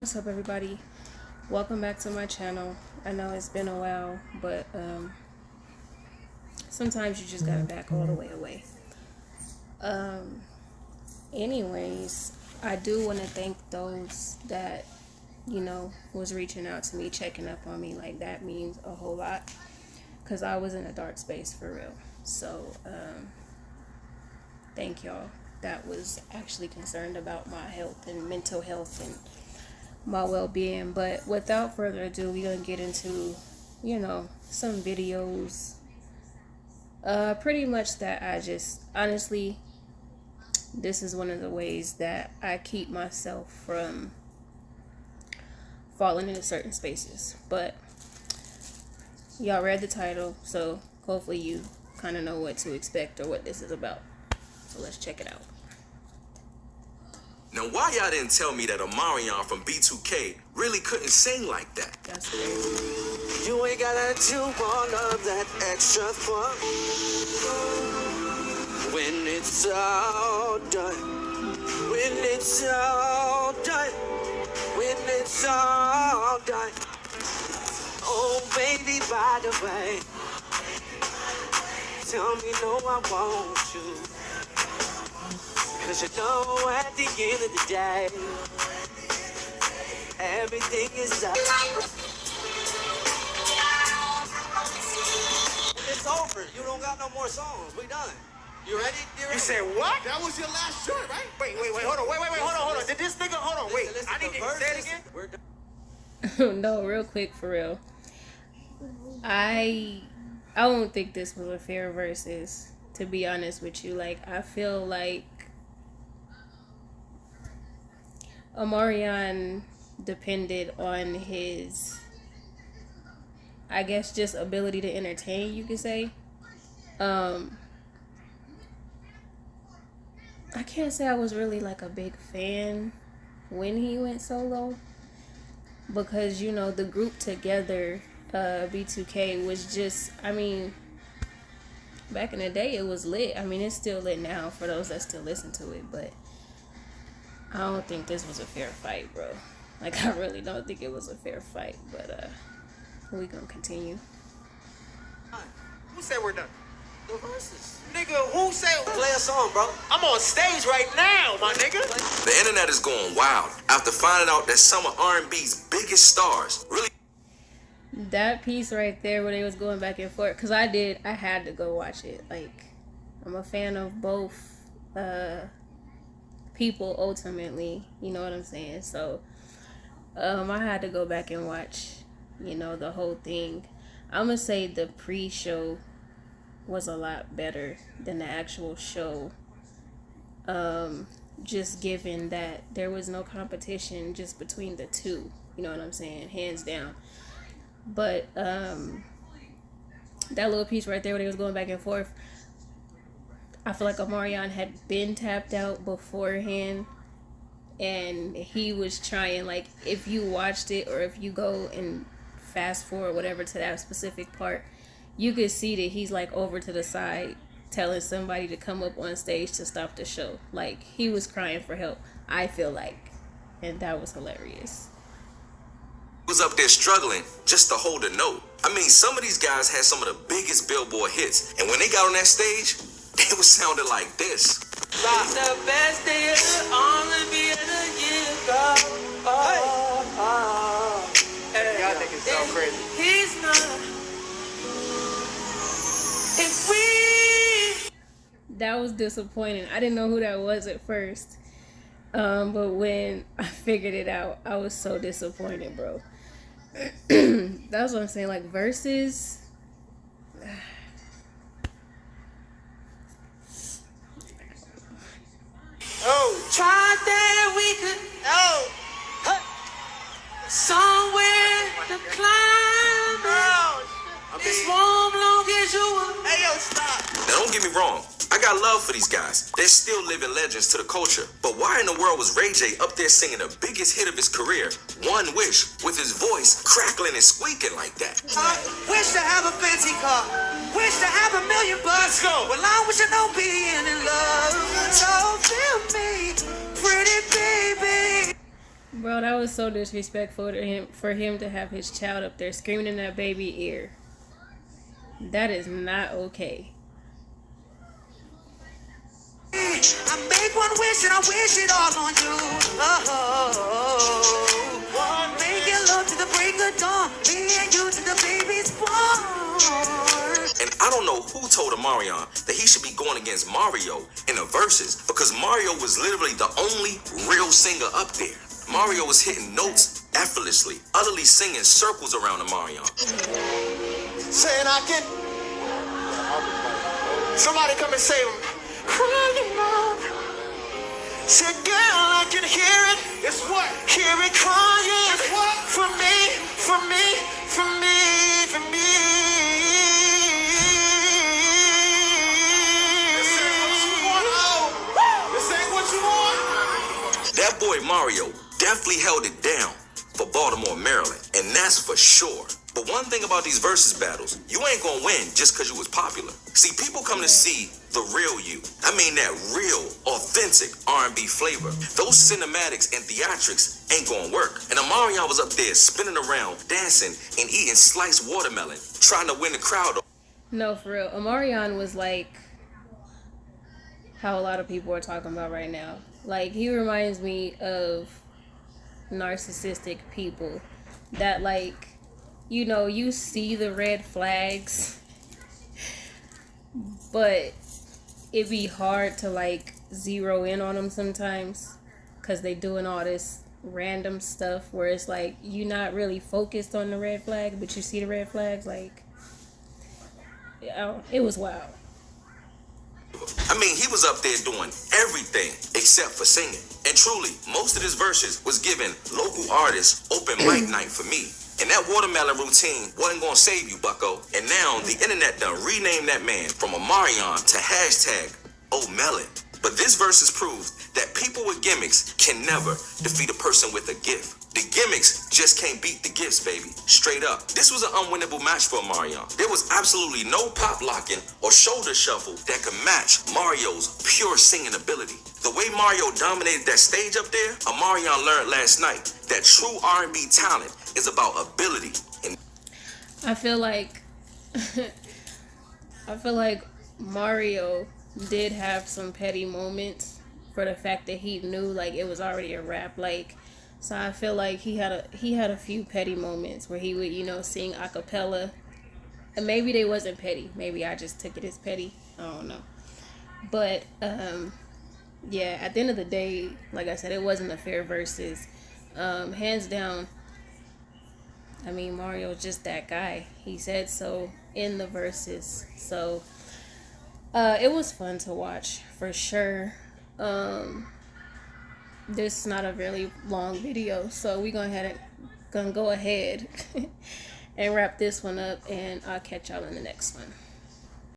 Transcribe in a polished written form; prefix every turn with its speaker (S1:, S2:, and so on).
S1: What's up, everybody? Welcome back to my channel. I know it's been a while, but sometimes you just gotta back all the way away. Um, Anyways, I do want to thank those that was reaching out to me, checking up on me. Like, that means a whole lot because I was in a dark space for real. So thank y'all that was actually concerned about my health and mental health and my well-being. But without further ado, we're gonna get into some videos pretty much that I just honestly, this is one of the ways that I keep myself from falling into certain spaces. But y'all read the title, so hopefully you kind of know what to expect or what this is about. So let's check it out.
S2: Now, why y'all didn't tell me that Omarion from B2K really couldn't sing like that?
S1: That's crazy.
S3: You ain't gotta do all of that extra fun when it's all done. When it's all done. When it's all done. Oh, baby, by the way, tell me no, I want you. Cause you know at the end of the day, everything is up. It's over. You don't got no more songs. We done. You ready?
S4: You said what? That was your last shot, right? Wait, hold on. Hold on. Did this nigga, hold on, wait. I need to say it again?
S3: We're done.
S1: No, real quick, for real. I don't think this was a fair versus, to be honest with you. Like, I feel like Omarion depended on his, I guess, just ability to entertain, you could say. I can't say I was really like a big fan when he went solo, because the group together, B2K, was just, I mean, back in the day it was lit. I mean, it's still lit now for those that still listen to it, but I don't think this was a fair fight, bro. Like, I really don't think it was a fair fight, but we gonna continue.
S4: Who said we're done?
S3: The verses.
S4: Nigga, who said...
S3: Play a song, bro.
S4: I'm on stage right now, my nigga.
S2: The internet is going wild after finding out that some of R&B's biggest stars really...
S1: That piece right there where they was going back and forth, because I had to go watch it. Like, I'm a fan of both people ultimately, you know what I'm saying? So I had to go back and watch the whole thing. I'm gonna say the pre-show was a lot better than the actual show, just given that there was no competition just between the two, you know what I'm saying, hands down. But that little piece right there where they was going back and forth, I feel like Omarion had been tapped out beforehand, and he was trying, like, if you watched it or if you go and fast forward whatever to that specific part, you could see that he's like over to the side telling somebody to come up on stage to stop the show. Like, he was crying for help, I feel like, and that was hilarious.
S2: was up there struggling just to hold a note. I mean, some of these guys had some of the biggest Billboard hits, and when they got on that stage, they was sounding like this.
S3: It's the best day of the R&B of the year, go.
S4: Y'all niggas so crazy.
S3: He's not. If we...
S1: That was disappointing. I didn't know who that was at first, but when I figured it out, I was so disappointed, bro. That's what I'm saying. Like, verses,
S4: Oh,
S3: Tried that we could...
S4: oh,
S3: Somewhere to climb.
S4: oh,
S3: This won't long as you will.
S4: hey, yo, stop.
S2: Now, don't get me wrong. I got love for these guys. They're still living legends to the culture. But why in the world was Ray J up there singing the biggest hit of his career, One Wish, with his voice crackling and squeaking like that?
S3: Wish to have a fancy car. Wish to have $1 million bucks.
S4: Let's go.
S3: Well, I wish I know being in love. So feel me, pretty baby.
S1: Bro, that was so disrespectful to him for him to have his child up there screaming in that baby ear. That is not okay.
S3: I make one wish and I wish it all on you. Oh, make it love to the break of dawn. Me and you to the baby's born.
S2: And I don't know who told Omarion that he should be going against Mario in the verses, because Mario was literally the only real singer up there. Mario was hitting notes effortlessly, utterly singing circles around Omarion.
S4: Saying I can. Somebody come and save him. Crying out. Said, girl, I can hear it. It's what? Hear it crying. It's what? For me, for me, for me, for me. This ain't what you want. Oh, this ain't what you want.
S2: That boy Mario definitely held it down for Baltimore, Maryland, and that's for sure. But one thing about these versus battles, you ain't gonna win just because you was popular. See, people come to see the real you. I mean that real, authentic R&B flavor. Those cinematics and theatrics ain't gonna work. And Omarion was up there spinning around, dancing, and eating sliced watermelon, trying to win the crowd.
S1: No, for real. Omarion was like how a lot of people are talking about right now. Like, he reminds me of narcissistic people that, like, you know, you see the red flags, but it be hard to, like, zero in on them sometimes because they doing all this random stuff where it's like you're not really focused on the red flag, but you see the red flags. Like, it was wild.
S2: I mean, he was up there doing everything except for singing. And truly, most of his verses was giving local artists open mic night for me. And that watermelon routine wasn't gonna save you, bucko. And now the internet done renamed that man from Omarion to #Omelon. But this versus proves that people with gimmicks can never defeat a person with a gift. The gimmicks just can't beat the gifts, baby. Straight up. This was an unwinnable match for Omarion. There was absolutely no pop locking or shoulder shuffle that could match Mario's pure singing ability. The way Mario dominated that stage up there, Omarion learned last night that true R&B talent is about ability. And
S1: I feel like Mario did have some petty moments for the fact that he knew, like, it was already a rap. Like, so I feel like he had a few petty moments where he would, you know, sing a cappella. And maybe they wasn't petty. Maybe I just took it as petty. I don't know. But yeah, at the end of the day, like I said, it wasn't a fair versus. Hands down, I mean, Mario's just that guy. He said so in the verses. So it was fun to watch for sure. This is not a really long video, so we're gonna go ahead and wrap this one up, and I'll catch y'all in the next one.